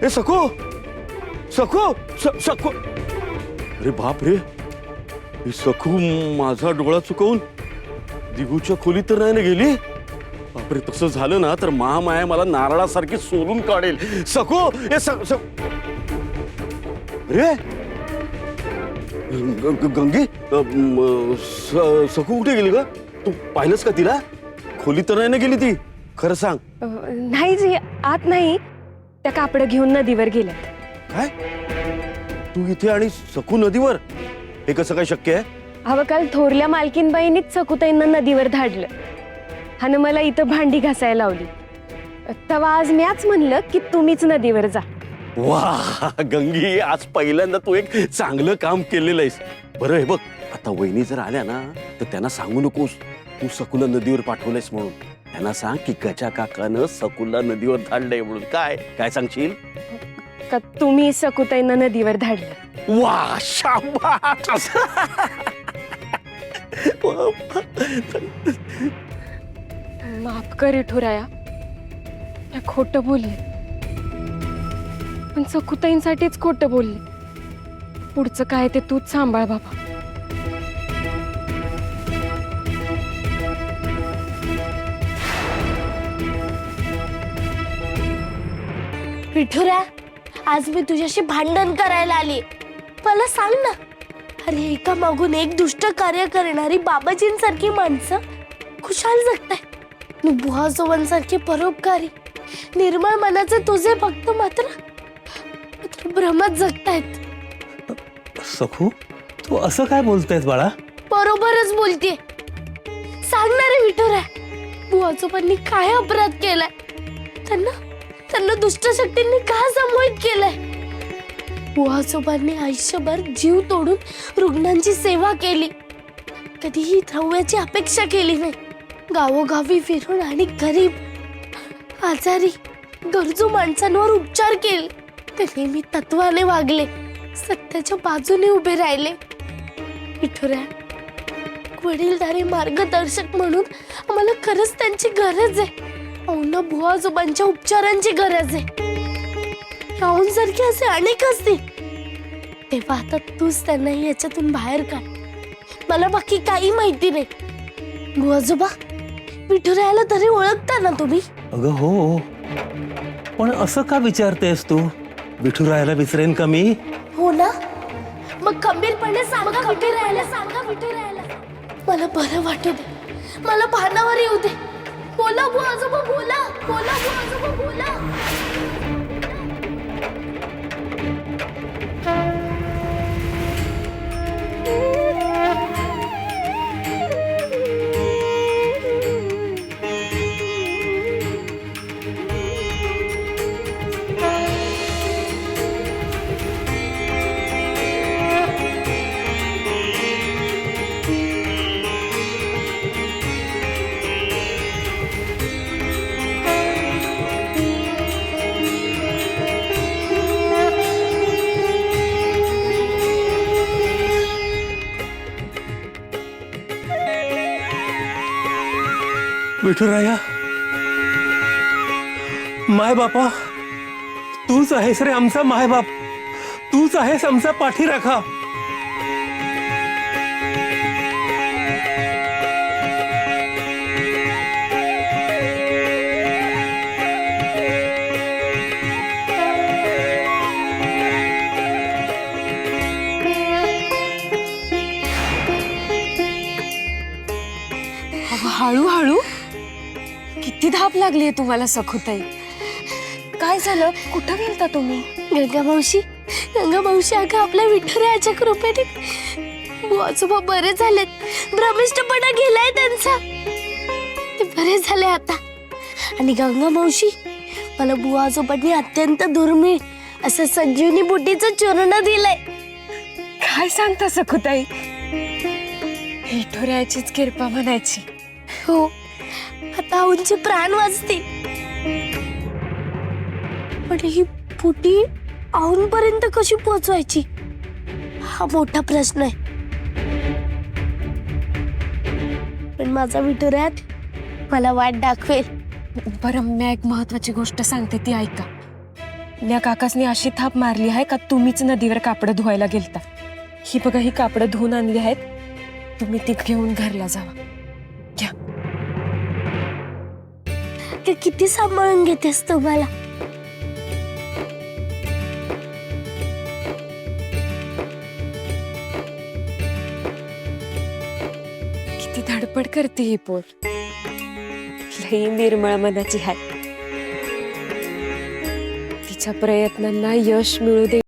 ए सखू सखू सखू, अरे बाप रे, ही सखू माझा डोळा चुकवून दिगूच्या खोलीत तर नाही ना गेली? बापरे, तसं झालं ना तर महामाया मला नारळासारखी सोलून काढेल. सखू ए अरे गंगे, सखू कुठे गेली ग? तू पाहिलंस का तिला? खोलीत तर नाही ना गेली ती? खरं सांग. नाही जी, आत नाही. त्या कापड घेऊन नदीवर गेल्यात. काय? तू इथे आणि सखू नदीवर? हे कसं काय शक्य आहे? अहो, काल थोरल्या मालकीनबाईंनीच सखूताईंना नदीवर धाडलं आणि मला इथं भांडी घासायला लावली. तेव्हा आज म्याच म्हणलं की तुम्हीच नदीवर जा. वाह गंगी, आज पहिल्यांदा तू एक चांगलं काम केलेलं आहेस. बरं आहे बघ, आता वहिनी जर आल्या ना तर त्यांना सांगू नकोस तू सखूला नदीवर पाठवलंयस म्हणून. त्यांना सांग की गजा काकानं सखूला नदीवर धाडलंय म्हणून. काय काय सांगशील? का तुम्ही सखूताईंना नदीवर धाडलं. वाह शाबास. माफ कर विठुराया, त्या खोटं बोलले, पण सखूताईंसाठीच खोटं बोलले. पुढचं काय ते तूच सांभाळ बाबा. विठुरा, आज मी तुझ्याशी भांडण करायला आली. मला सांग ना, अरे एका मागून एक दुष्ट कार्य करणारी बाबाजींसारखी माणसं खुशाल जगताय. बुवाजोबांसारखे परोपकारी निर्मळ मनाचे तुझे भक्त मात्र भ्रमात जगतायत. सखू, तू असं काय बोलतेस बाळा? बरोबरच बोलतेय. सांगणारे विठुरा, बुवाजोबांनी काय अपराध केलाय? त्यांना दुष्ट शक्तींनी का संमोहित केलंय? बुवाजोबांनी आयुष्यभर जीव तोडून रुग्णांची सेवा केली, कधीही द्रव्याची अपेक्षा केली नाही. गावोगावी फिरून आणि गरीब, आजारी, गरजू माणसांवर उपचार केले. ते नेहमी तत्वाने वागले, सत्याच्या बाजूने उभे राहिले. विठुरा, वडीलधारी मार्गदर्शक म्हणून आम्हाला खरंच त्यांची गरज आहे. औना बुवाजोबांच्या उपचारांची गरज आहे. राहूनसारखे असे अनेक असतील, तेव्हा आता तूच त्यांना याच्यातून बाहेर काढ. मला बाकी काही माहिती नाही. बुवाजोबा, विठुरायाला तरी ओळखता ना तुम्ही? अगं हो, पण असं का विचारतेस तू? विठुरायाला विसरेन का मी? हो ना, मग खंबीरपणे सांगा विठुरायाला. मला बरं वाटू दे, मला भानावर येऊ दे. बोला बुवाजोबा, बोला बुवाजोबा, बोला. विठुराया, माय बापा, तूच आहेस रे आमचा माय बाप. तूच आहेस आमचा पाठीराखा. हळूहळू किती धाप लागलीये तुम्हाला सखूताई? काय झालं? कुठं गेलता तुम्ही? गंगा मावशी, अगं आपल्या विठुरायाच्या कृपेने बुवाजोबा बरे झालेत. भ्रमिष्टपणा गेलाय त्यांचा, ते बरे झाले आता. आणि गंगा मावशी, मला बुवाजोबांनी अत्यंत दुर्मिळ असं संजीवनी बुटीचं चूर्ण दिलंय. काय सांगता सखूताई? विठुरायाचीच कृपा म्हणायची. हो, आता औंचे प्राण वाचतील. पण ही बुटी औंपर्यंत कशी पोहोचवायची हा मोठा प्रश्न आहे. पण माझा विठुराया मला वाट दाखवेल. बरं, मी एक महत्वाची गोष्ट सांगते, ती ऐका. त्या काकासनी अशी थाप मारली आहे का तुम्हीच नदीवर कापडं धुवायला गेलता. ही बघा, ही कापडं धुवून आणली आहेत, तुम्ही ती घेऊन घरला जावा. घ्या. ते किती सांभाळून घेतेस तू मला. किती धडपड करते ही पोर. लई निर्मळ मनाची आहे. तिच्या प्रयत्नांना यश मिळू दे.